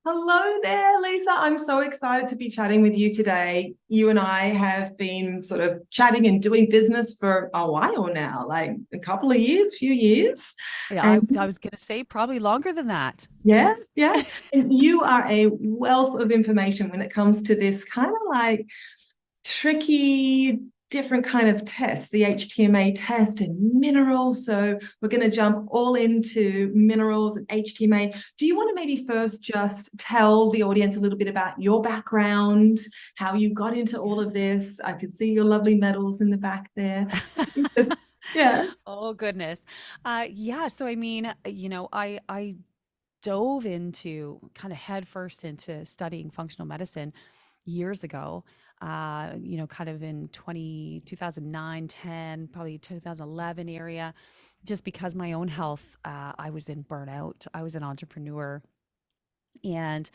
Hello there, Lisa. I'm so excited to be chatting with you today. You and I have been sort of chatting and doing business for a while now, like a couple of years, few years. Yeah, And I was gonna say probably longer than that. yeah, yeah. And you are a wealth of information when it comes to this kind of like tricky, different kind of test, the HTMA test and minerals. So we're going to jump all into minerals and HTMA. Do you want to maybe first just tell the audience a little bit about your background, how you got into all of this? I can see your lovely medals in the back there. Yeah. Oh goodness. Yeah, so I mean, I dove into kind of headfirst into studying functional medicine years ago. Kind of in 2009, 10, probably 2011 area, just because my own health, I was in burnout. I was an entrepreneur, and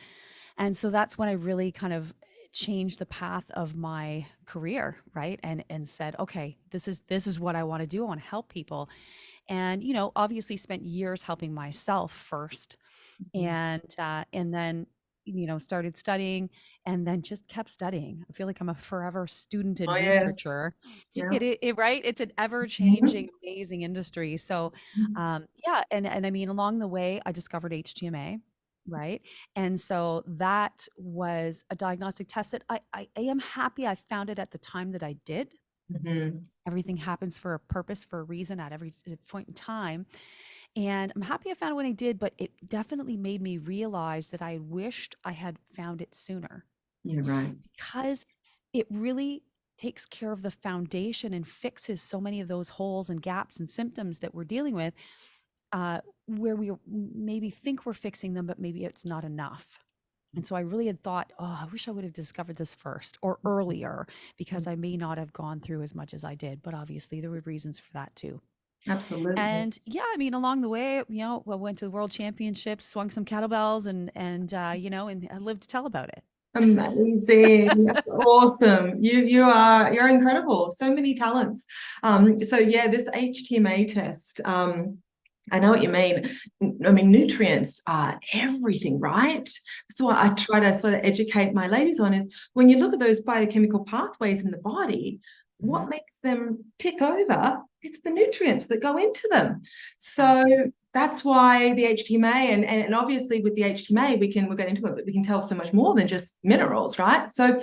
And so that's when I really kind of changed the path of my career, right? And said, okay, this is what I want to do. I want to help people. And obviously spent years helping myself first, and then started studying, and then just kept studying. I feel like I'm a forever student Oh, and yes. researcher. Yeah. It right? It's an ever Mhm. changing, amazing industry. So yeah, and I mean, along the way, I discovered HTMA, right? And so that was a diagnostic test that I am happy I found it at the time that I did. Mhm. Everything happens for a purpose, for a reason at every point in time. And I'm happy I found it when I did, but it definitely made me realize that I wished I had found it sooner, You're right. because it really takes care of the foundation and fixes so many of those holes and gaps and symptoms that we're dealing with, where we maybe think we're fixing them, but maybe it's not enough. And so I really had thought, oh, I wish I would have discovered this first or earlier, because I may not have gone through as much as I did. But obviously, there were reasons for that too. Absolutely. And yeah, I mean, along the way, I went to the world championships, swung some kettlebells, and I lived to tell about it. Amazing. That's awesome. You're incredible. So many talents. So yeah, this HTMA test, I know what you mean. I mean, nutrients are everything, right? That's what I try to sort of educate my ladies on is when you look at those biochemical pathways in the body, what Hmm. makes them tick over? It's the nutrients that go into them. Exactly. So that's why the HTMA and obviously with the HTMA we'll get into it, but we can tell so much more than just minerals, right? So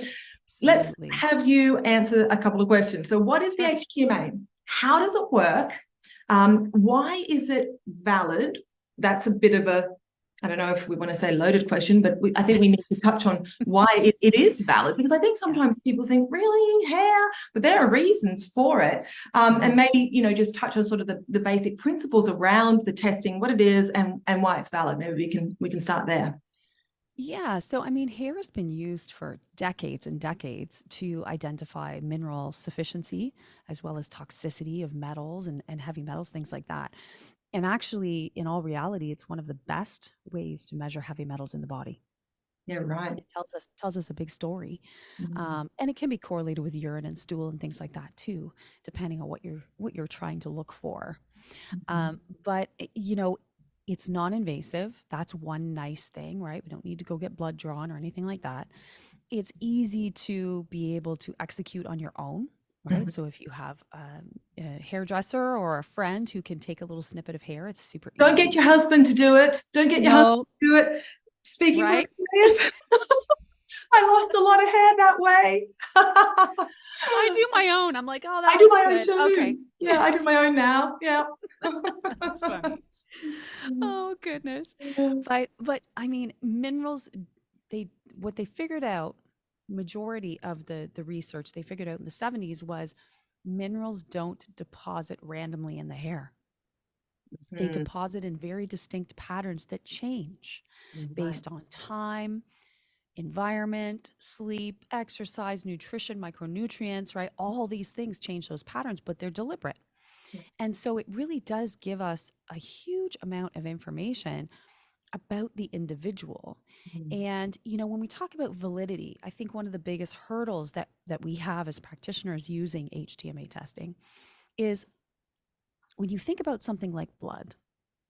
let's Absolutely. have you answer a couple of questions. So what is the Sure. HTMA? How does it work? Why is it valid? That's a bit of a, I don't know if we want to say loaded question, but I think we need to touch on why it is valid, because I think Yeah. sometimes people think, really, hair? But there are reasons for it. And Mhm. maybe, just touch on sort of the basic principles around the testing, what it is and why it's valid. Maybe we can start there. Yeah. So, I mean, hair has been used for decades and decades to identify mineral sufficiency as well as toxicity of metals and heavy metals, things like that. And actually, in all reality, it's one of the best ways to measure heavy metals in the body. Yeah, right. It tells us a big story, Mm-hmm. and it can be correlated with urine and stool and things like that too, depending on what you're trying to look for. But it's non-invasive. That's one nice thing, right? We don't need to go get blood drawn or anything like that. It's easy to be able to execute on your own, right? Mm-hmm. So if you have a hairdresser or a friend who can take a little snippet of hair, it's super Don't get easy. your husband to do it. Don't get your husband No, to do it. Speaking from right? experience, I lost a lot of hair that way. I do my own. I'm like, oh, I that do looks my own good. Okay. too. Yeah, I do my own now. Yeah. That's funny. Oh goodness. But I mean, minerals, they what they figured out, majority of the research they figured out in the 70s was minerals don't deposit randomly in the hair. They Mhm. deposit in very distinct patterns that change Right. based on time, environment, sleep, exercise, nutrition, micronutrients, right? All these things change those patterns, but they're deliberate. And so it really does give us a huge amount of information about the individual. Mhm. And when we talk about validity, I think one of the biggest hurdles that we have as practitioners using HTMA testing is when you think about something like blood,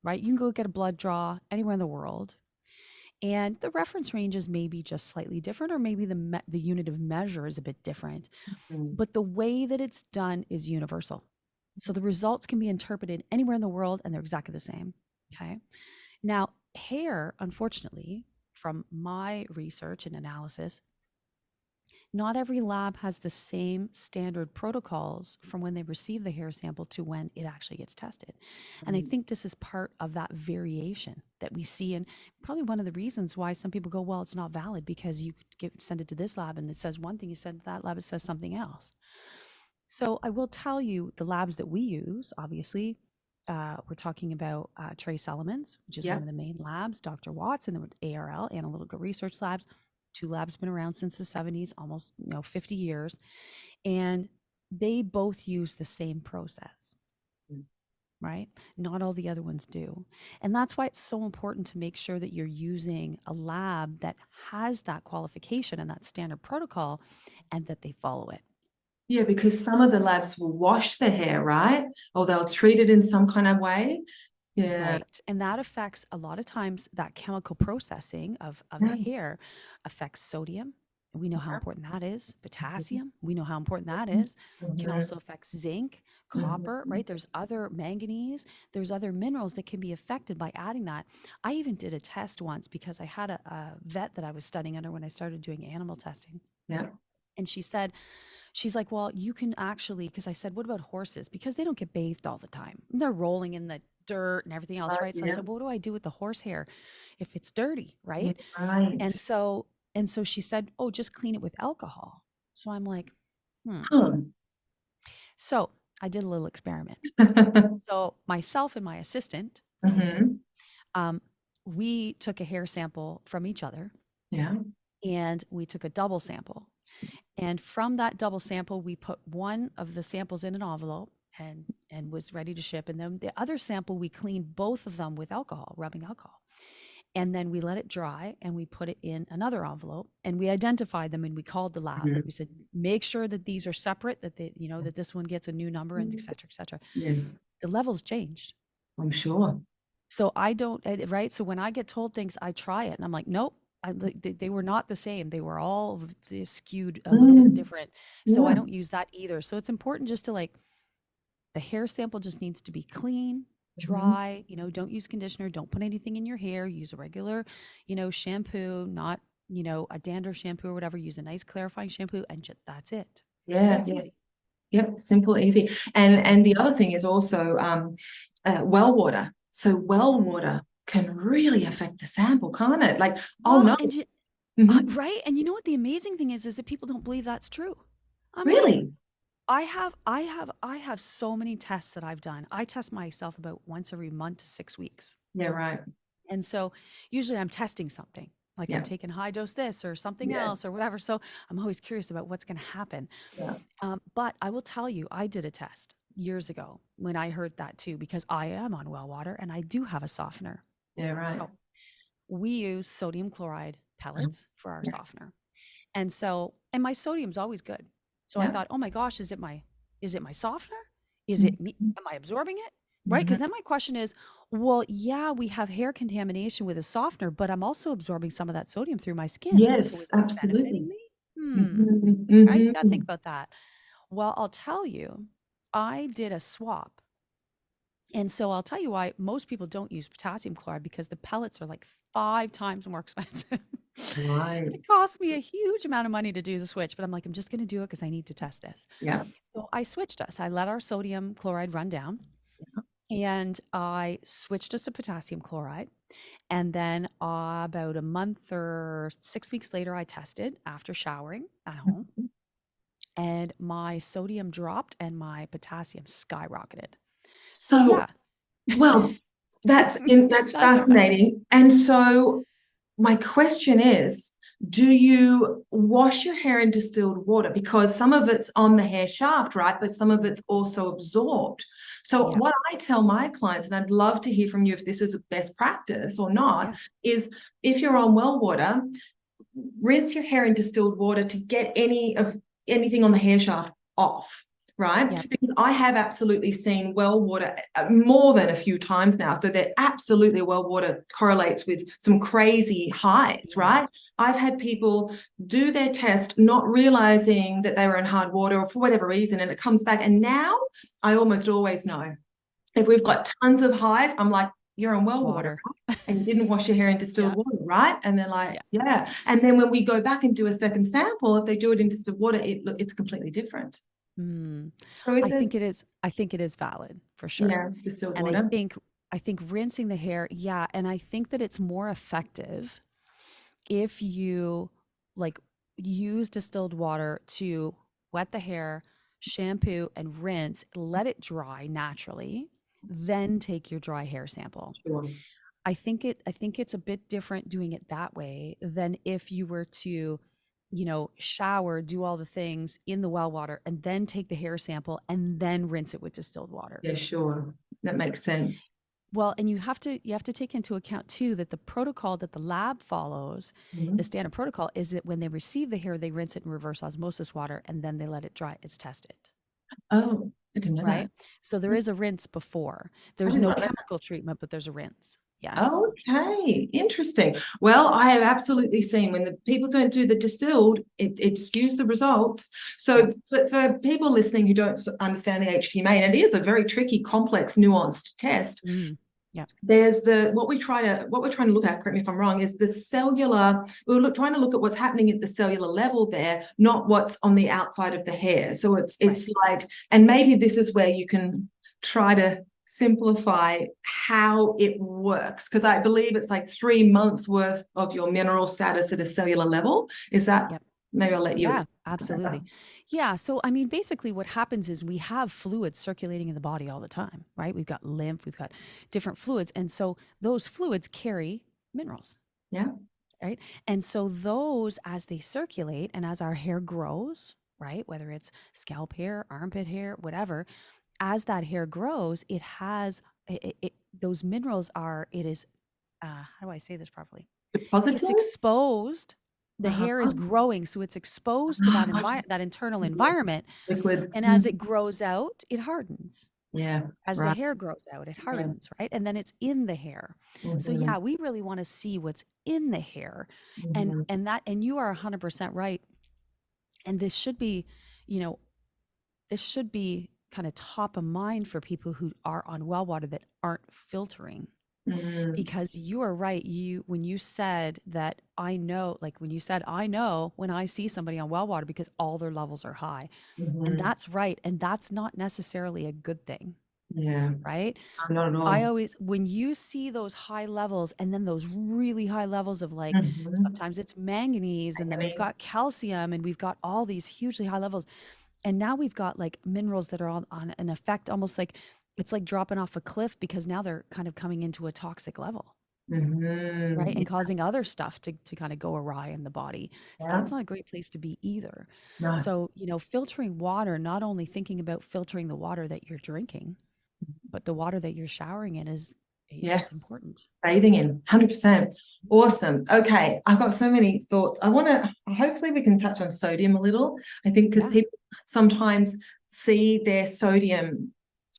right? You can go get a blood draw anywhere in the world, And the reference ranges may be just slightly different, or maybe the unit of measure is a bit different. Mm. But the way that it's done is universal. So the results can be interpreted anywhere in the world and they're exactly the same. Okay. Now, hair, unfortunately, from my research and analysis, not every lab has the same standard protocols from when they receive the hair sample to when it actually gets tested. And I think this is part of that variation that we see, and probably one of the reasons why some people go, well, it's not valid because you could send it to this lab and it says one thing, you send to that lab, it says something else. So I will tell you the labs that we use, obviously. We're talking about Trace Elements, which is one Yeah. of the main labs, Dr. Watts, and the ARL, Analytical Research Labs. Two labs been around since the 70s, almost 50 years. And they both use the same process, Mm. right? Not all the other ones do. And that's why it's so important to make sure that you're using a lab that has that qualification and that standard protocol and that they follow it. Yeah, because some of the labs will wash the hair, right? Or they'll treat it in some kind of way. Yeah. Right. And that affects a lot of times that chemical processing of the Yeah. hair affects sodium. And we know how important that is. Mhm. Potassium, we know how important that is. Can Mhm. also affect zinc, copper, Mhm. right? There's other manganese, there's other minerals that can be affected by adding that. I even did a test once because I had a vet that I was studying under when I started doing animal testing. Yeah. And she's like, well, you can actually, because I said, what about horses? Because they don't get bathed all the time. They're rolling in the dirt and everything else, right? So I Yeah. said, well, what do I do with the horse hair if it's dirty, Yeah. right? Right. And so she said, oh, just clean it with alcohol. So I'm like, hmm. Huh. So I did a little experiment. So myself and my assistant, okay, Hmm. um, we took a hair sample from each other Yeah. and we took a double sample. And from that double sample, we put one of the samples in an envelope and was ready to ship. And then the other sample, we cleaned both of them with alcohol, rubbing alcohol. And then we let it dry and we put it in another envelope and we identified them and we called the lab. Mhm. We said, make sure that these are separate, that they, that this one gets a new number and et cetera, et cetera. Yes, The levels changed. I'm sure. So I don't, right? So when I get told things, I try it and I'm like, nope. They were not the same. They were all skewed a little bit Mm. different. So I Yeah. don't use that either. So it's important just to like, the hair sample just needs to be clean, Mhm. dry, don't use conditioner, don't put anything in your hair, use a regular, shampoo, not, a dandruff shampoo or whatever, use a nice clarifying shampoo and that's it. See, Yeah. it's Yeah. easy. Yep. Simple, easy. And the Mhm. other thing is also well water. So well Mm. water can really affect the sample, can't it? Like, oh Well, no. and Mhm. right. And you know what the amazing thing is that people don't believe that's true. I'm like, Really? I have so many tests that I've done. I test myself about once every month to 6 weeks. Yeah. Right. And so usually I'm testing something, like I'm Yeah. taking high dose this or something Yes. else or whatever. So I'm always curious about what's going to happen. Yeah. But I will tell you, I did a test years ago when I heard that too, because I am on well water and I do have a softener. Yeah. Right. So we use sodium chloride pellets for our Yeah. softener. And my sodium's always good. So I Yeah. thought, oh my gosh, is it my softener? Is it me? Mhm. Am I absorbing it? Right? Mhm. Because then my question is, well, yeah, we have hair contamination with a softener, but I'm also absorbing some of that sodium through my skin. So Yes, is it benefiting absolutely. me? Hmm. Mhm. Right? Got to think Mhm. about that. Well, I'll tell you, I did a swap. And so I'll tell you why most people don't use potassium chloride because the pellets are like 5 times more expensive. It Right. cost me a huge amount of money to do the switch, but I'm like, I'm just going to do it because I need to test this. Yeah. So I switched us. I let our sodium chloride run down and I switched us to potassium chloride. And then about a month or 6 weeks later, I tested after showering at home and my sodium dropped and my potassium skyrocketed. So, So, yeah, well, it that's does affect it. fascinating. And so my question is, do you wash your hair in distilled water? Because some of it's on the hair shaft, right? But some of it's also absorbed. So Yeah. what I tell my clients, and I'd love to hear from you if this is a best practice or not, Yeah. is if you're on well water, rinse your hair in distilled water to get anything on the hair shaft off. right? Yep. Because I have absolutely seen well water more than a few times now. So that absolutely well water correlates with some crazy highs, right? Yes. I've had people do their test not realizing that they were in hard water or for whatever reason, and it comes back. And now I almost always know if we've Yep. got tons of highs, I'm like, you're on well water, Water. right? And you didn't wash your hair in distilled Yeah. water, right? And they're like, Yeah. yeah. And then when we go back and do a second sample, if they do it in distilled water, it's completely different. Mm. So is I it, think it is. I think it is valid for sure. yeah, distilled And water? I think rinsing the hair, yeah, and I think that it's more effective if you like use distilled water to wet the hair, shampoo and rinse, let it dry naturally, then take your dry hair sample. Sure. I think it's a bit different doing it that way than if you were to, shower, do all the things in the well water and then take the hair sample and then rinse it with distilled water. Yeah, sure. That makes sense. Well, and you have to take into account too that the protocol that the lab follows, the Mhm. standard protocol, is that when they receive the hair, they rinse it in reverse osmosis water and then they let it dry. It's tested, Oh, I didn't know right? that. So there is a rinse before. I There's didn't no know that. chemical treatment, but there's a rinse. Yes. Okay, interesting. Well, I have absolutely seen when the people don't do the distilled, it skews the results. Yep. So for people listening who don't understand the HTMA, and it is a very tricky, complex, nuanced test, Mm. Yep. there's what we're trying to look at, correct me if I'm wrong, is the cellular. Trying to look at what's happening at the cellular level there, not what's on the outside of the hair. So Right. it's like, and maybe this is where you can try to simplify how it works, because I believe it's like 3 months worth of your mineral status at a cellular level. Is that, Yep. maybe I'll let you Yeah, explain that. absolutely. Yeah. So, I mean, basically, what happens is we have fluids circulating in the body all the time, right? We've got lymph, we've got different fluids. And so those fluids carry minerals, Yeah. right? And so those, as they circulate and as our hair grows, right? Whether it's scalp hair, armpit hair, whatever, as that hair grows, it has those minerals are, it is, how do I say this properly? Deposited. It's exposed. The hair is Uh-huh. growing, so it's exposed to that internal environment, Liquids. and as it grows out, it hardens. Yeah. As the Right. hair grows out, it Yeah. hardens, right? And then it's in the hair. So Mhm. yeah, we really want to see what's in the hair. And Mhm. and you are 100% right. And this should be, you know, this should be kind of top of mind for people who are on well water that aren't filtering, Mhm. because you are right. You when you said that, I know, like when you said, I know when I see somebody on well water because all their levels are high. And Mhm. that's right. And that's not necessarily a good thing, Yeah, right? not at I all. always, when you see those high levels and then those really high levels of, like, Mhm. sometimes it's manganese and then we've got calcium and we've got all these hugely high levels. And now we've got like minerals that are on an effect, almost like it's like dropping off a cliff, because now they're kind of coming into a toxic level, right? Mhm. And causing other stuff to kind of go awry in the body. So Yeah, that's not a great place to be either. no. So, filtering water, not only thinking about filtering the water that you're drinking, but the water that you're showering in is Yes, important. bathing in 100%. Awesome. Okay, I've got so many thoughts. I want to, hopefully we can touch on sodium a little. I think because Yeah. people sometimes see their sodium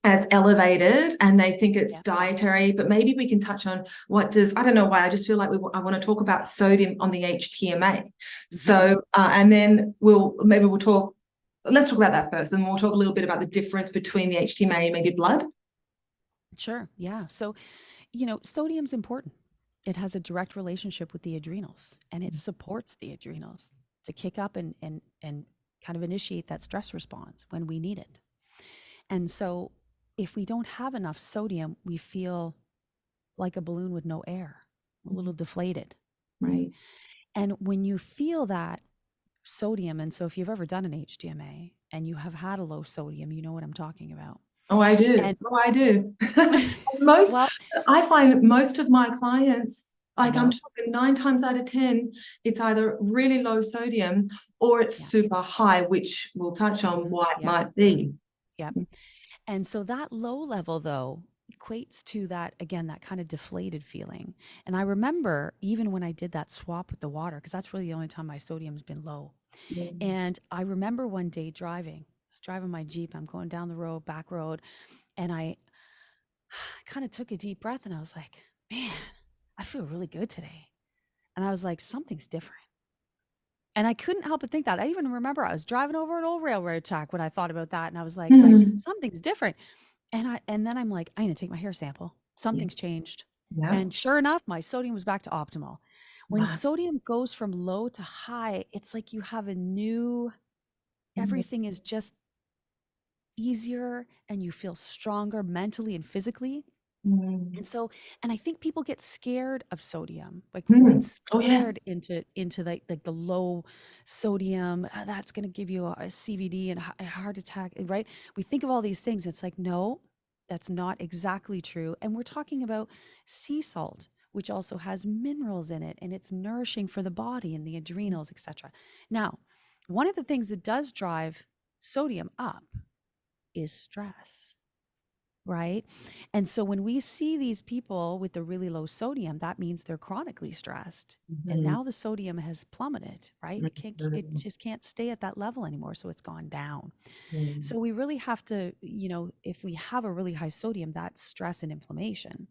as elevated and they think it's Yeah. dietary, but maybe we can touch on what does, I don't know why, I just feel like I want to talk about sodium on the HTMA. Mhm. So, and then we'll talk, let's talk about that first, and we'll talk a little bit about the difference between the HTMA and maybe blood. Sure. Yeah. So, sodium's important. It has a direct relationship with the adrenals, and it supports the adrenals to kick up and kind of initiate that stress response when we need it. And so if we don't have enough sodium, we feel like a balloon with no air, a little deflated, right? Mm. And when you feel that sodium, and so if you've ever done an HTMA and you have had a low sodium, you know what I'm talking about. Oh, I do. And Oh, I do. Most, well, I find most of my clients, I like I'm know. talking 9 times out of 10, it's either really low sodium or it's Yeah. super high, which we'll touch on why it Yep. might be. Yep. And so that low level, though, equates to that, again, that kind of deflated feeling. And I remember even when I did that swap with the water, because that's really the only time my sodium's been low. Mm. And I remember one day driving, was driving my Jeep. I'm going down the road, back road, and I kind of took a deep breath and I was like, man, I feel really good today. And I was like, something's different. And I couldn't help but think that. I even remember I was driving over an old railroad track when I thought about that. And I was like, Mm. something's different. And then I'm like, I'm gonna take my hair sample. Yeah. Something's changed. Yeah. And sure enough, my sodium was back to optimal. When Wow. sodium goes from low to high, it's like you have a new, Mm. everything is just easier and you feel stronger mentally and physically. Mm. And so, and I think people get scared of sodium. Like we get Mm. Oh, scared yes. into like the low sodium. That's going to give you a CVD and a heart attack, right? We think of all these things. It's like, no, that's not exactly true. And we're talking about sea salt, which also has minerals in it, and it's nourishing for the body and the adrenals, etc. Now, one of the things that does drive sodium up is stress, right? And so when we see these people with the really low sodium, that means they're chronically stressed. And Mhm. now the sodium has plummeted, right? It Mhm. just can't stay at that level anymore. So it's gone down. Mhm. So we really have to, if we have a really high sodium, that's stress and inflammation.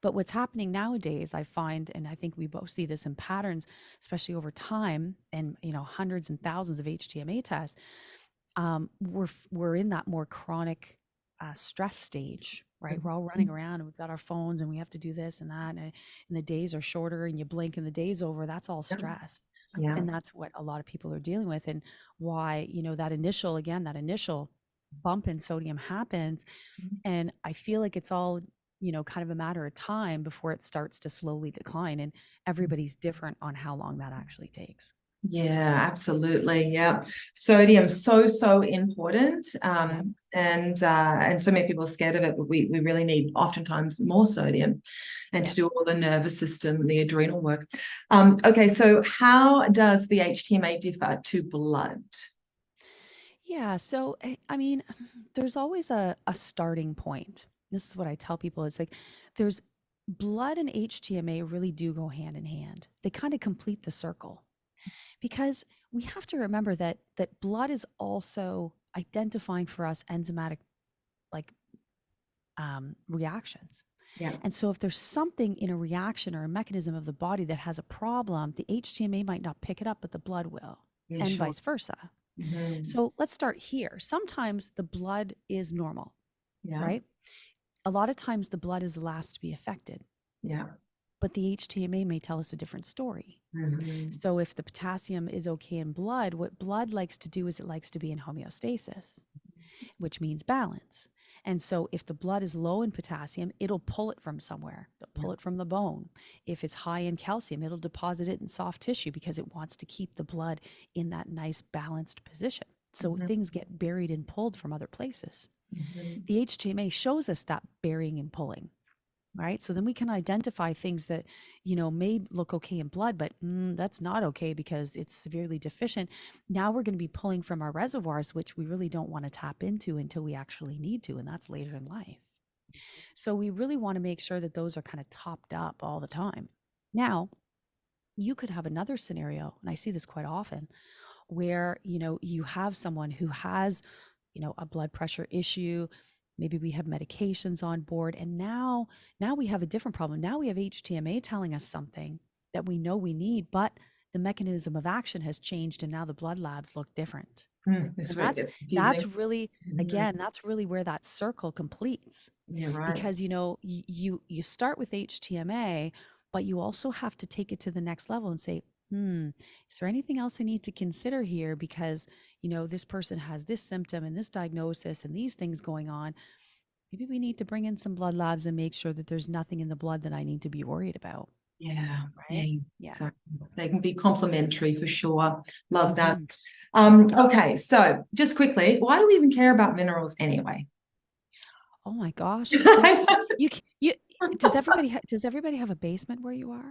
But what's happening nowadays, I find, and I think we both see this in patterns, especially over time, and hundreds and thousands of HTMA tests, we're in that more chronic stress stage, right? We're all running Mhm. around and we've got our phones and we have to do this and that, and the days are shorter and you blink and the day's over. That's all Yeah. stress, Yeah. and that's what a lot of people are dealing with, and why that initial bump in sodium happens, and I feel like it's all kind of a matter of time before it starts to slowly decline, and everybody's different on how long that actually takes. Yeah, absolutely. Yeah. Sodium so important. Yep. And so many people are scared of it, but we really need oftentimes more sodium and to Yep. do all the nervous system, the adrenal work. Okay, so how does the HTMA differ to blood? Yeah. So, I mean, there's always a starting point. This is what I tell people. It's like there's blood and HTMA really do go hand in hand. They kind of complete the circle, because we have to remember that blood is also identifying for us enzymatic, like, reactions. Yeah. And so if there's something in a reaction or a mechanism of the body that has a problem, the HTMA might not pick it up, but the blood will, Yeah, and sure. vice versa. Mhm. So let's start here. Sometimes the blood is normal, Yeah. right? A lot of times the blood is the last to be affected, Yeah. but the HTMA may tell us a different story. Mhm. So if the potassium is okay in blood, what blood likes to do is it likes to be in homeostasis, which means balance. And so if the blood is low in potassium, it'll pull it from somewhere. It'll Yeah. pull it from the bone. If it's high in calcium, it'll deposit it in soft tissue because it wants to keep the blood in that nice balanced position. So Mhm. things get buried and pulled from other places. Mhm. The HTMA shows us that burying and pulling, right? So then we can identify things that, may look okay in blood, but that's not okay because it's severely deficient. Now we're going to be pulling from our reservoirs, which we really don't want to tap into until we actually need to, and that's later in life. So we really want to make sure that those are kind of topped up all the time. Now, you could have another scenario, and I see this quite often, where you have someone who has a blood pressure issue. Maybe we have medications on board, and now we have a different problem. Now we have HTMA telling us something that we know we need, but the mechanism of action has changed, and now the blood labs look different. This is And where it that's gets that's confusing. really, Mhm. again, that's really where that circle completes, Yeah, right. because you start with HTMA, but you also have to take it to the next level and say, is there anything else I need to consider here? Because this person has this symptom and this diagnosis and these things going on. Maybe we need to bring in some blood labs and make sure that there's nothing in the blood that I need to be worried about. Yeah, Right? yeah, Yeah. exactly. They can be complementary for sure. Love that. Hmm. Okay, so just quickly, why do we even care about minerals anyway? Oh my gosh, that's you. Does everybody have a basement where you are?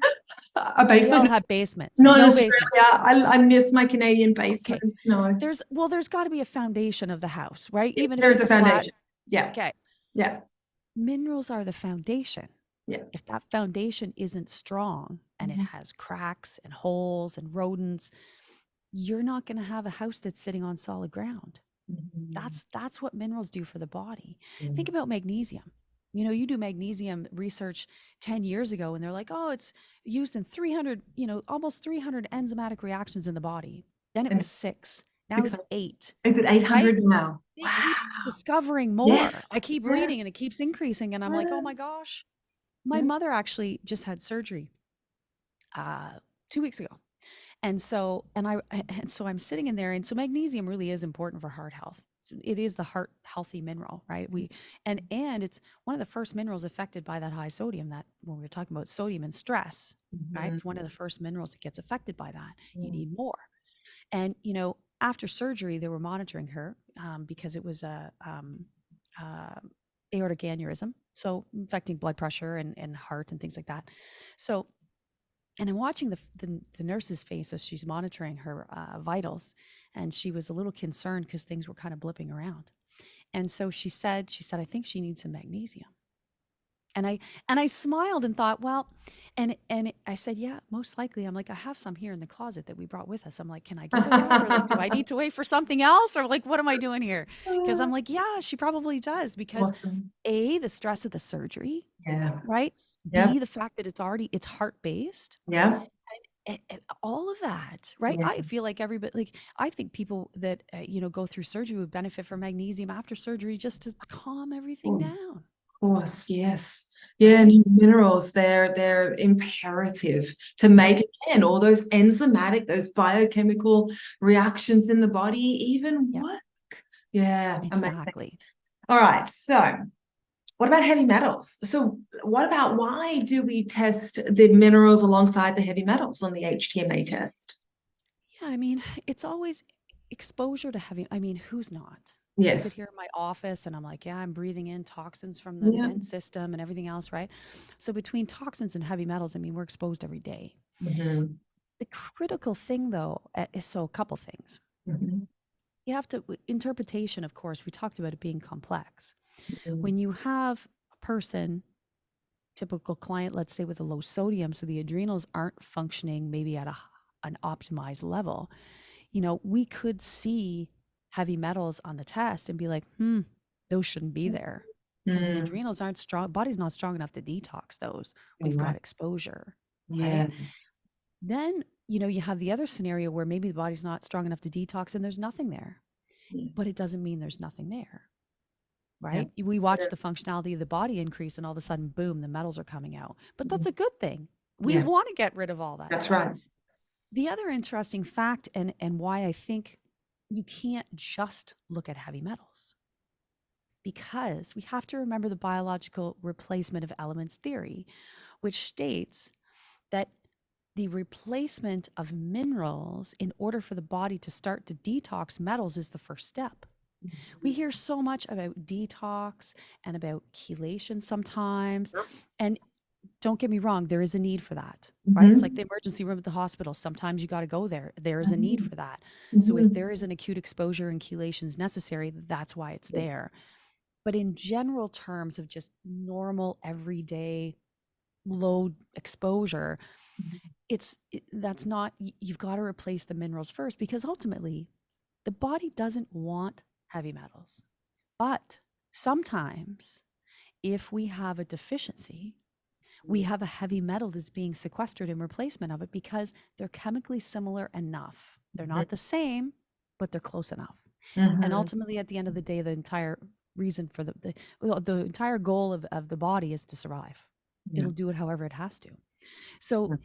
A We all basement? have basements. Not in No Australia. basements. I miss my Canadian Okay. basements. No, There's got to be a foundation of the house, right? Even if there is it's a a flat. foundation. Yeah, Okay. yeah, Minerals are the foundation. yeah. If that foundation isn't strong and it Mhm. has cracks and holes and rodents, you're not going to have a house that's sitting on solid ground. Mhm. That's what minerals do for the body. Think Mm. about magnesium. You know, you do magnesium research 10 years ago and they're like, "Oh, it's used in 300, almost 300 enzymatic reactions in the body." Then it And was 6. Now it's 600. 8, Is it right? 800 now? They keep Wow. discovering more. Yes. I keep Yeah. reading and it keeps increasing and I'm like, "Oh Yeah. my gosh." My Yeah. mother actually just had surgery uh 2 weeks ago. And so I'm sitting in there, and so magnesium really is important for heart health. It is the heart healthy mineral, right? And it's one of the first minerals affected by that high sodium, that when we were talking about sodium and stress, right? It's one of the first minerals that gets affected by that. You Mhm. need more. And after surgery, they were monitoring her because it was a uh, aortic aneurysm, so affecting blood pressure and heart and things like that. So and I'm watching the nurse's face as she's monitoring her vitals, and she was a little concerned because things were kind of blipping around. And so she said, "I think she needs some magnesium." And I smiled and thought, well, and I said, "Yeah, most likely." I'm like, "I have some here in the closet that we brought with us." I'm like, "Can I give her that, or like, do I need to wait for something else, or like, what am I doing here?" Because I'm like, "Yeah, she probably does," because Awesome. A, the stress of the surgery, Yeah. right? Yep. B, the fact that it's heart based, Yep. and all of that, right? Yeah. I feel like everybody, like, I think people that, go through surgery would benefit from magnesium after surgery just to calm everything Course. down, Of course, yes. Yeah, right? new minerals, they're imperative to make, again, all those enzymatic, those biochemical reactions in the body even Yeah, work. Yeah, amazing. exactly. All right, so what about heavy metals? So what about, why do we test the minerals alongside the heavy metals on the HTMA test? Yeah, I mean, it's always exposure to heavy. I mean, who's not? I sit Yes. here in my office and I'm like, yeah, I'm breathing in toxins from the Yeah. vent system and everything else, right? So between toxins and heavy metals, I mean, we're exposed every day. Mm-hmm. The critical thing, though, is, so a couple things. Mm-hmm. You have to, interpretation, of course, we talked about it being complex. Mm-hmm. When you have a person, typical client, let's say with a low sodium, so the adrenals aren't functioning maybe at an optimized level, we could see heavy metals on the test and be like, those shouldn't be there because the Mm. adrenals aren't strong, body's not strong enough to detox those. You're We've got right. exposure, right? Yeah. Then, you have the other scenario where maybe the body's not strong enough to detox and there's nothing there, Yeah. but it doesn't mean there's nothing there, Yeah. right? We watch the functionality of the body increase and all of a sudden, boom, the metals are coming out. But that's a good thing. We Yeah. want to get rid of all that That's stuff. right. The other interesting fact, and why I think you can't just look at heavy metals, because we have to remember the biological replacement of elements theory, which states that the replacement of minerals in order for the body to start to detox metals is the first step. We hear so much about detox and about chelation sometimes. And don't get me wrong, there is a need for that, right? It's like Mm-hmm. the emergency room at the hospital. Sometimes you got to go there. There is a need Mm-hmm. for that. So if Mm-hmm. there is an acute exposure and chelation is necessary, that's why it's Yes. there. But in general terms of just normal, everyday, low exposure, that's not, you've got to replace the minerals first, because ultimately the body doesn't want heavy metals. But sometimes if we have a deficiency, we have a heavy metal that's being sequestered in replacement of it because they're chemically similar enough. They're not the same, but they're close enough. And Mm-hmm. ultimately, at the end of the day, the entire reason for the entire goal of the body is to survive. Yeah. It'll do it however it has to. So,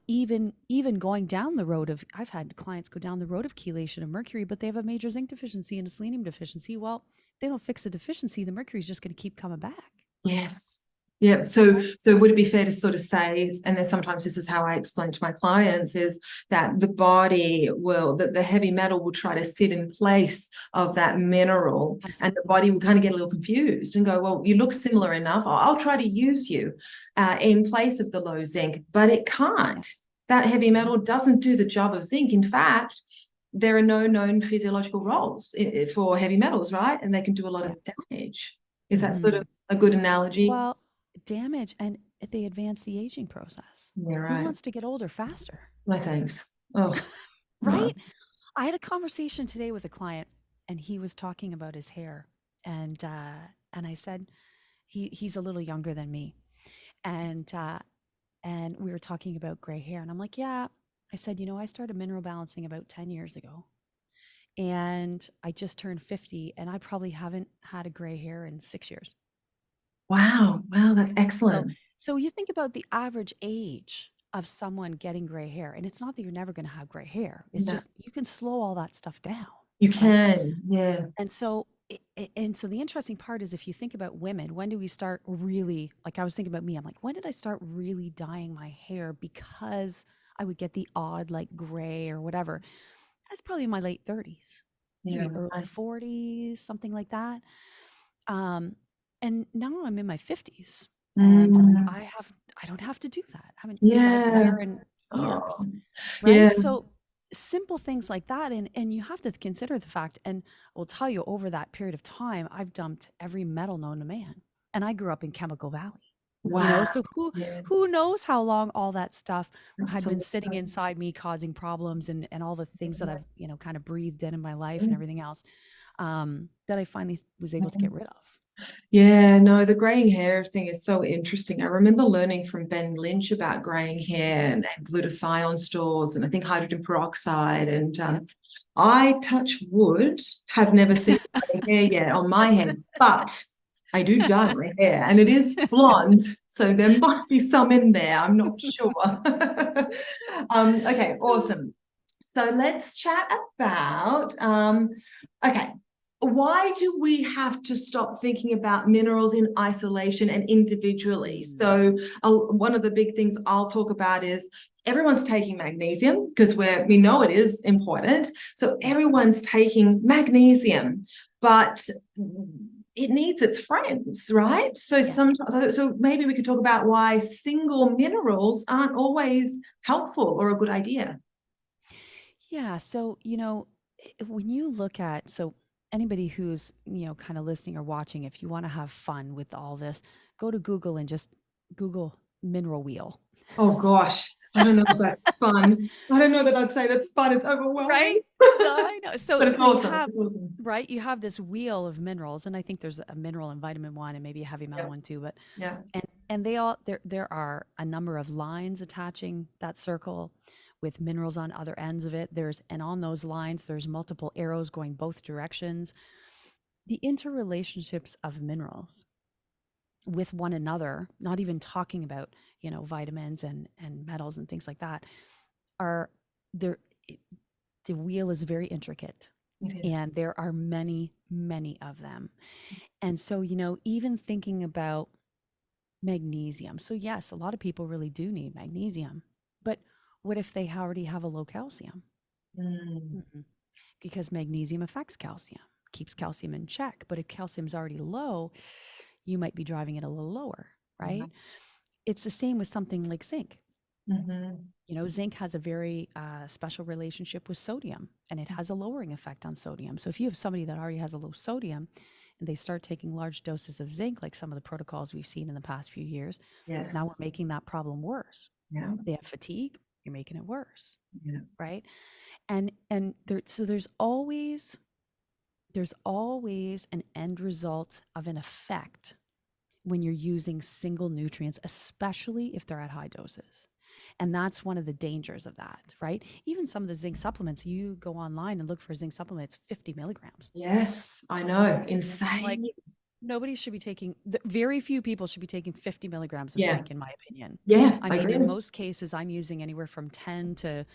even going down the road of, I've had clients go down the road of chelation of mercury, but they have a major zinc deficiency and a selenium deficiency. Well, they don't fix the deficiency, the mercury is just going to keep coming back. Yes. Yeah. So, Right? so would it be fair to sort of say, and then sometimes this is how I explain to my clients, is that the body will, that the heavy metal will try to sit in place of that mineral, and the Absolutely. body will kind of get a little confused and go, well, you look similar enough. I'll try to use you in place of the low zinc, but it Yeah. can't. That heavy metal doesn't do the job of zinc. In fact, there are no known physiological roles for heavy metals, right? And they can do a lot Yeah. of damage. Is that sort Hmm. of a good analogy? Well, damage, and they advance the aging process. Yeah, Who right. wants to get older faster? No thanks. Oh, Right? no. I had a conversation today with a client. and he was talking about his hair, and I said he's a little younger than me, and we were talking about gray hair, and I'm like, yeah. I said, I started mineral balancing about 10 years ago, and I just turned 50, and I probably haven't had a gray hair in 6 years. Wow. Wow, that's So, excellent. so you think about the average age of someone getting gray hair, and it's not that you're never going to have gray hair. It's No, just you can slow all that stuff down, you right? can. Yeah. And so, and so the interesting part is if you think about women, when do we start really, like I was thinking about me, I'm like, when did I start really dyeing my hair because I would get the odd like gray or whatever? That's probably in my late 30s, Yeah. maybe early Right. 40s, something like that. Um, and now I'm in my 50s, and Mm, I don't have to do that. I haven't dyed my yeah. hair in Oh, years, yeah. right? So simple things like that, and you have to consider the fact, and I will tell you over that period of time, I've dumped every metal known to man. And I grew up in Chemical Valley. Wow. So Yeah. who knows how long all that stuff had been sitting Absolutely. inside me causing problems, and all the things that I've, kind of breathed in my life and Yeah. everything else, that I finally was able to get rid of. Yeah, no, the graying hair thing is so interesting. I remember learning from Ben Lynch about graying hair and glutathione stores and I think hydrogen peroxide. And Yep. I, touch wood, have never seen gray hair yet on my head, but I do dye my hair and it is blonde. So there might be some in there. I'm not sure. Okay, awesome. So let's chat about, okay, why do we have to stop thinking about minerals in isolation and individually? Mm, So one of the big things I'll talk about is everyone's taking magnesium because we know it is important. So yeah. everyone's taking magnesium, but it needs its friends, right? So Yeah. sometimes, so maybe we could talk about why single minerals aren't always helpful or a good idea. Yeah. So, when you look at, so anybody who's, kind of listening or watching, if you want to have fun with all this, go to Google and just Google mineral wheel. Oh gosh, I don't know if that's fun. I don't know that I'd say that's fun. It's overwhelming. Right? I know. So But it's so you awesome. have, It's awesome. right, you have this wheel of minerals, and I think there's a mineral and vitamin one and maybe a heavy metal Yeah. one too, but Yeah. and they all there are a number of lines attaching that circle with minerals on other ends of it. And on those lines there's multiple arrows going both directions. The interrelationships of minerals with one another, not even talking about, vitamins and metals and things like that, are there. The wheel is very intricate, It is. and there are many, many of them. And so, even thinking about magnesium. So, yes, a lot of people really do need magnesium. But what if they already have a low calcium? Mm, Mhm. Because magnesium affects calcium, keeps calcium in check. But if calcium's already low, you might be driving it a little lower, right. right? It's the same with something like zinc. Mhm. Zinc has a very special relationship with sodium, and it has a lowering effect on sodium. So if you have somebody that already has a low sodium and they start taking large doses of zinc, like some of the protocols we've seen in the past few years, now we're Yes. making that problem worse. Yeah. They have fatigue, you're making it worse, Yeah. right? And so there's always an end result of an effect when you're using single nutrients, especially if they're at high doses. And that's one of the dangers of that, right? Even some of the zinc supplements, you go online and look for a zinc supplement, it's 50 milligrams. Yes, I know. I'm like, Insane. nobody should be taking, very few people should be taking 50 milligrams of Yeah. zinc, in my opinion. Yeah, I I mean, agree. in most cases, I'm using anywhere from 10 to,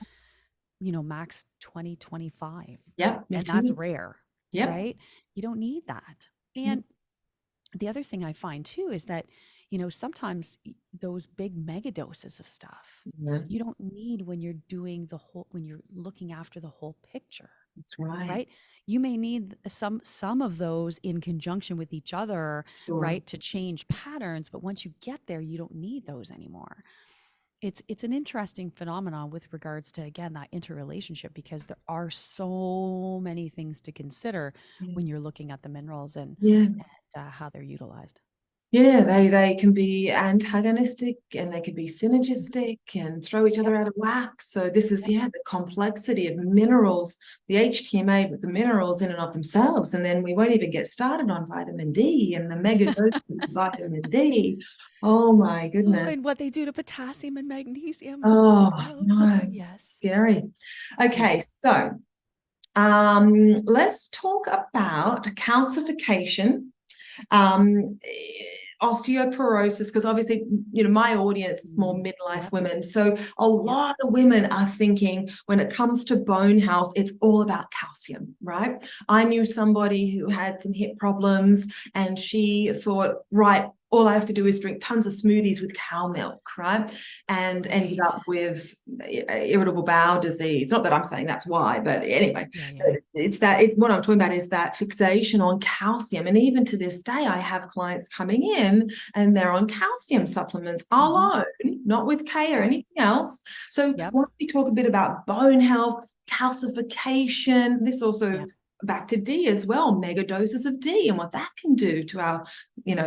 max 20, 25. Yep, me And that's too. rare, Yep. right? You don't need that. Yep. And the other thing I find too is that, sometimes those big mega doses of stuff, Yeah, you don't need when you're doing when you're looking after the whole picture, that's right. right? You may need some of those in conjunction with each other, Sure. right, to change patterns, but once you get there, you don't need those anymore. It's an interesting phenomenon with regards to, again, that interrelationship, because there are so many things to consider Yeah. when you're looking at the minerals and Yeah. how they're utilized. Yeah, they can be antagonistic and they can be Mhm. synergistic and throw each Yep. other out of whack. So this is, Yep. yeah, the complexity of minerals, the HTMA, but the minerals in and of themselves. And then we won't even get started on vitamin D and the mega doses of vitamin D. Oh my Oh, and goodness. what they do to potassium and magnesium. Oh Zero. no, Yes. scary. Yeah. Okay, so let's talk about calcification, osteoporosis, because obviously, my audience is more midlife Yep. women. So a Yep. lot of women are thinking when it comes to bone health, it's all about calcium, right? I knew somebody who had some hip problems and she thought, right, all I have to do is drink tons of smoothies with cow milk, right? And ended Right. up with irritable bowel disease. Not that I'm saying that's why, but anyway, Yeah. Yeah. it's what I'm talking about is that fixation on calcium. And even to this day, I have clients coming in and they're on calcium supplements Hmm. alone, not with K or Yep. anything else. So Yep. once we talk a bit about bone health, calcification, this also Yep. back to D as well, mega doses of D and what that can do to our,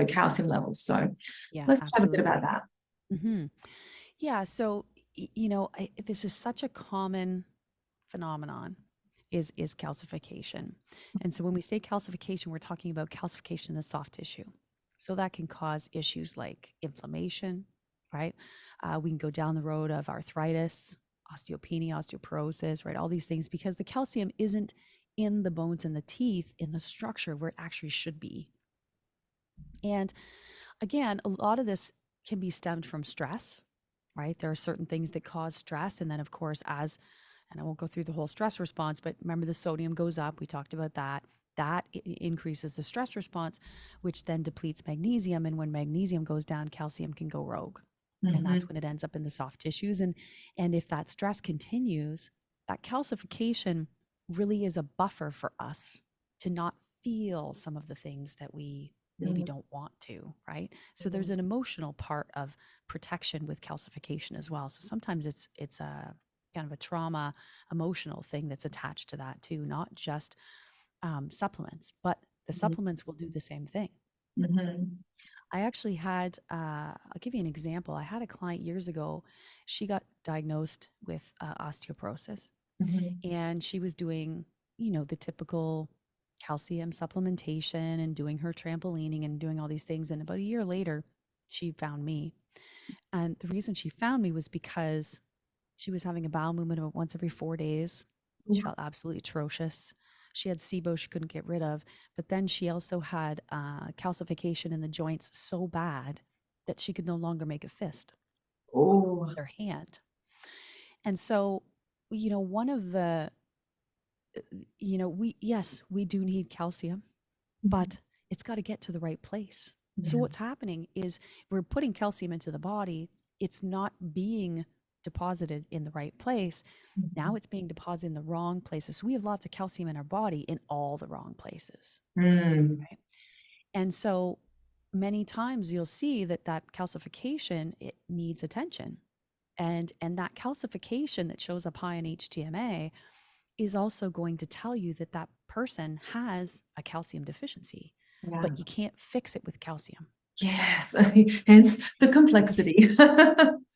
calcium levels. So Yeah. let's chat a bit about Absolutely. that. Hmm. Yeah. So, this is such a common phenomenon is calcification. And so when we say calcification, we're talking about calcification in the soft tissue. So that can cause issues like inflammation, right? We can go down the road of arthritis, osteopenia, osteoporosis, right? All these things because the calcium isn't in the bones and the teeth in the structure where it actually should be. And again, a lot of this can be stemmed from stress, right? There are certain things that cause stress. And then, of course, and I won't go through the whole stress response, but remember the sodium goes up. We talked about that. That increases the stress response, which then depletes magnesium. And when magnesium goes down, calcium can go rogue. And Mm-hmm. that's when it ends up in the soft tissues. And if that stress continues, that calcification really is a buffer for us to not feel some of the things that we maybe don't want to, right? So there's an emotional part of protection with calcification as well. So sometimes it's a kind of a trauma emotional thing that's attached to that too, not just supplements, but the supplements will do the same thing. Mm-hmm. I actually had, I'll give you an example. I had a client years ago. She got diagnosed with osteoporosis Mm-hmm. and she was doing, the typical calcium supplementation and doing her trampolining and doing all these things. And about a year later, she found me. And the reason she found me was because she was having a bowel movement about once every 4 days. She felt absolutely atrocious. She had SIBO she couldn't get rid of, but then she also had calcification in the joints so bad that she could no longer make a fist Oh, with her hand. And so, one of the, yes, we do need calcium, but it's got to get to the right place. So yeah. what's happening is we're putting calcium into the body. It's not being deposited in the right place. Now it's being deposited in the wrong places. So we have lots of calcium in our body in all the wrong places, Mm, right? And so many times you'll see that calcification, it needs attention. And that calcification that shows up high in HTMA is also going to tell you that person has a calcium deficiency, yeah. but you can't fix it with calcium. Yes. Hence the complexity.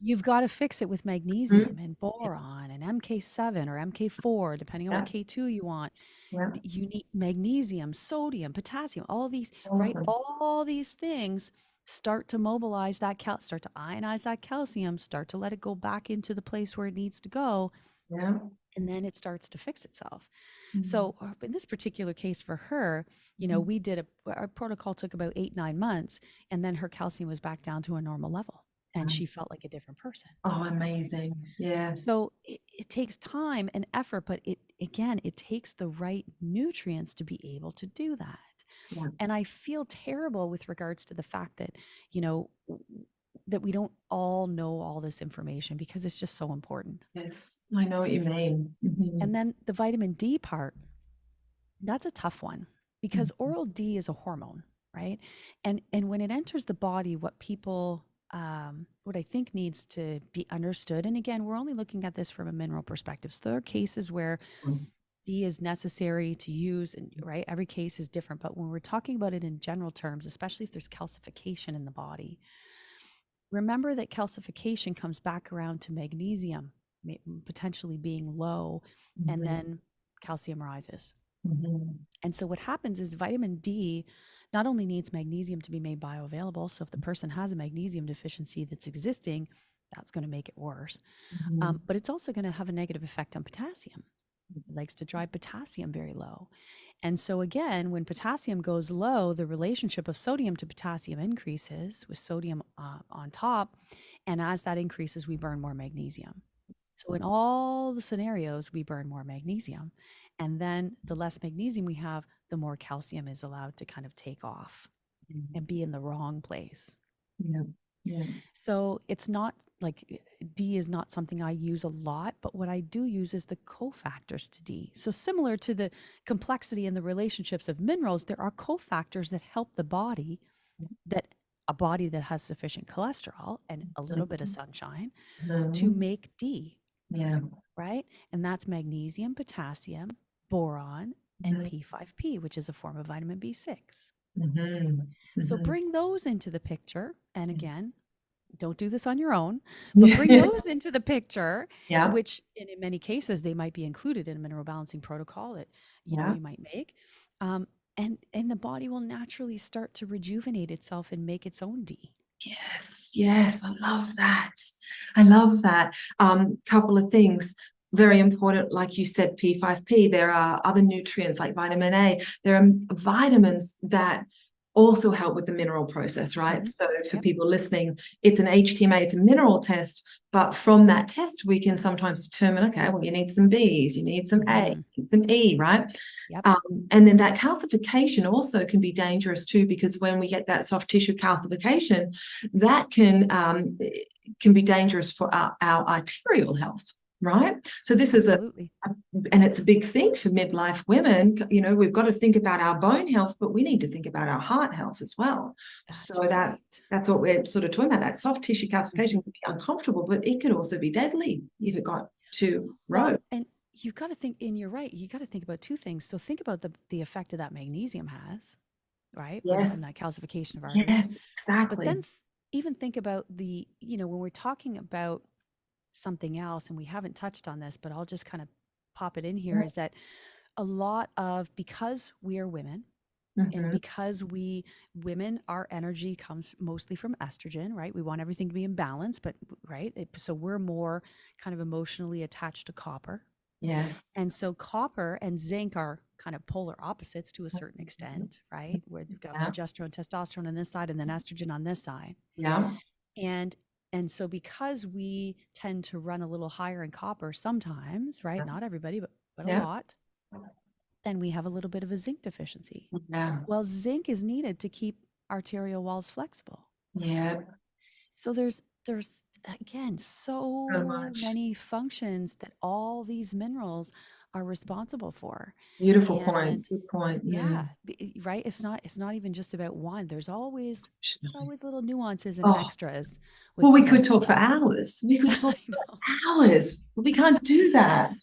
You've got to fix it with Mm, magnesium and boron and MK7 or MK4, depending on what yeah, K2 you want. yeah. You need magnesium, sodium, potassium, all these, All of right? them. All these things start to mobilize start to ionize that calcium, start to let it go back into the place where it needs to go, Yeah. and then it starts to fix itself. Mm, So in this particular case for her, mhm. we did our protocol took about 8, 9 months, and then her calcium was back down to a normal level, and she felt like a different person. Oh, amazing. Yeah. So it takes time and effort, but it takes the right nutrients to be able to do that. Yeah. And I feel terrible with regards to the fact that, you know, that we don't all know all this information because it's just so important. Yes. I know what you mean. And then the vitamin D part, that's a tough one because Mhm. oral D is a hormone, right? And when it enters the body, what I think needs to be understood, and again, we're only looking at this from a mineral perspective. So there are cases where D is necessary to use, and right, every case is different. But when we're talking about it in general terms, especially if there's calcification in the body, remember that calcification comes back around to magnesium potentially being low, and then calcium rises. And so what happens is vitamin D not only needs magnesium to be made bioavailable, so if the person has a magnesium deficiency that's existing, that's going to make it worse. But it's also going to have a negative effect on potassium. It likes to drive potassium very low. And so again, when potassium goes low, the relationship of sodium to potassium increases with sodium on top. And as that increases, we burn more magnesium. So in all the scenarios, we burn more magnesium. And then the less magnesium we have, the more calcium is allowed to kind of take off and be in the wrong place. Yeah. Yeah. So it's not like D is not something I use a lot, but what I do use is the cofactors to D. So similar to the complexity and the relationships of minerals, there are cofactors that help the body, that a body that has sufficient cholesterol and a little bit of sunshine to make D. Yeah. Right? And that's magnesium, potassium, boron, and P5P, which is a form of vitamin B6. So bring those into the picture. And again, don't do this on your own, but bring those into the picture, which in many cases, they might be included in a mineral balancing protocol that, you know, you might make. And the body will naturally start to rejuvenate itself and make its own D. Yes, yes, I love that. I love that. Couple of things. Very important, like you said, P5P. There are other nutrients like vitamin A. There are vitamins that also help with the mineral process, right? So for people listening, it's an HTMA, it's a mineral test, but from that test, we can sometimes determine, okay, well, you need some Bs, you need some A, you need some E, right? And then that calcification also can be dangerous too, because when we get that soft tissue calcification, that can be dangerous for our arterial health. Right. So this is and it's a big thing for midlife women. You know, we've got to think about our bone health, but we need to think about our heart health as well. That's what we're sort of talking about. That soft tissue calcification can be uncomfortable, but it could also be deadly if it got too low. And you've got to think, and you're right, you got to think about two things. So think about the effect that magnesium has, right? Yes. And that calcification of arteries. Yes, exactly. But then even think about when we're talking about something else, and we haven't touched on this, but I'll just kind of pop it in here, is that a lot of, because we are women, and because women, our energy comes mostly from estrogen, right? We want everything to be in balance, but so we're more kind of emotionally attached to copper. Yes. And so copper and zinc are kind of polar opposites to a certain extent, right? Where you've got progesterone, testosterone on this side, and then estrogen on this side. Yeah. And so because we tend to run a little higher in copper sometimes, right? Not everybody, but a lot, then we have a little bit of a zinc deficiency. Well, zinc is needed to keep arterial walls flexible. So there's again, so many functions that all these minerals are responsible for. Beautiful point. Good point. Right. It's not even just about one. There's always little nuances and extras. Well, we could talk for hours. We could talk for hours. We can't do that.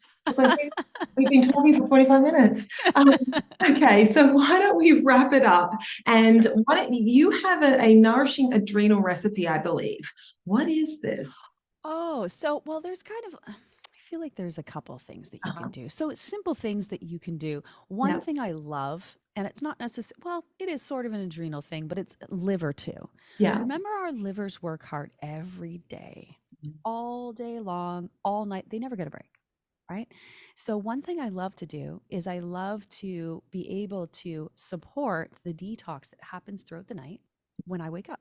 We've been talking for 45 minutes. Okay, so why don't we wrap it up? And why don't you have a nourishing adrenal recipe, I believe. What is this? Oh, so, well, there's kind of, I feel like there's a couple of things that you can do. So it's simple things that you can do. One thing I love, and it's not necessarily, well, it is sort of an adrenal thing, but it's liver too. Remember, our livers work hard every day, all day long, all night. They never get a break. Right? So one thing I love to do is I love to be able to support the detox that happens throughout the night when I wake up.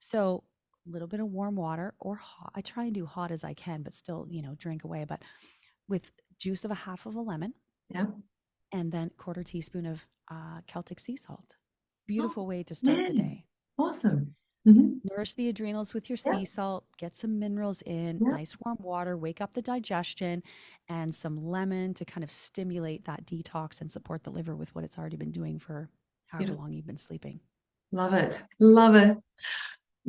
So a little bit of warm water or hot. I try and do hot as I can, but still, drink away. But with juice of a half of a lemon. And then 1/4 teaspoon of Celtic sea salt. Beautiful way to start the day. Awesome. Nourish the adrenals with your sea salt, get some minerals in, nice warm water, wake up the digestion, and some lemon to kind of stimulate that detox and support the liver with what it's already been doing for however long you've been sleeping. Love it. Love it.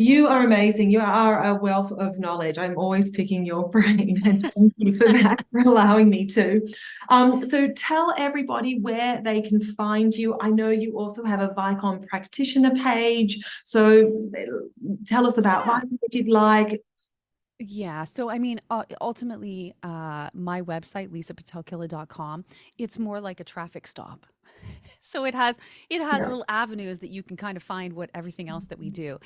You are amazing. You are a wealth of knowledge. I'm always picking your brain, and thank you for that, for allowing me to. So tell everybody where they can find you. I know you also have a Vicon practitioner page. So tell us about Yeah. Vicon if you'd like. Yeah. So, I mean, ultimately, my website, Lisa-Pitel-Killah.com, it's more like a traffic stop. So it has Yeah. little avenues that you can kind of find what everything else that we do.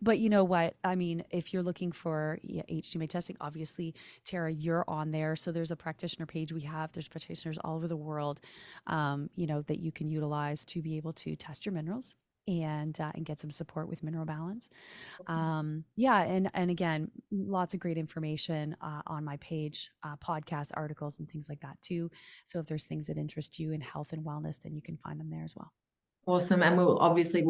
But you know what? I mean, if you're looking for, yeah, HTMA testing, obviously, Tara, you're on there. So there's a practitioner page we have. There's practitioners all over the world, that you can utilize to be able to test your minerals and get some support with mineral balance. Yeah, and again, lots of great information on my page, podcasts, articles, and things like that too. So if there's things that interest you in health and wellness, then you can find them there as well. Awesome. And we'll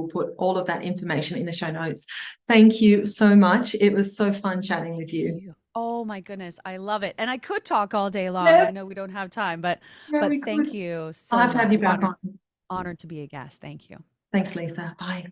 put all of that information in the show notes. Thank you so much. It was so fun chatting with Thank you. you. Oh my goodness, I love it. And I could talk all day long. I Yes, know we don't have time, but yeah, we thank could. you I'll so have to have much. you back on. Honored to be a guest. Thank you. Thanks, Lisa. Bye.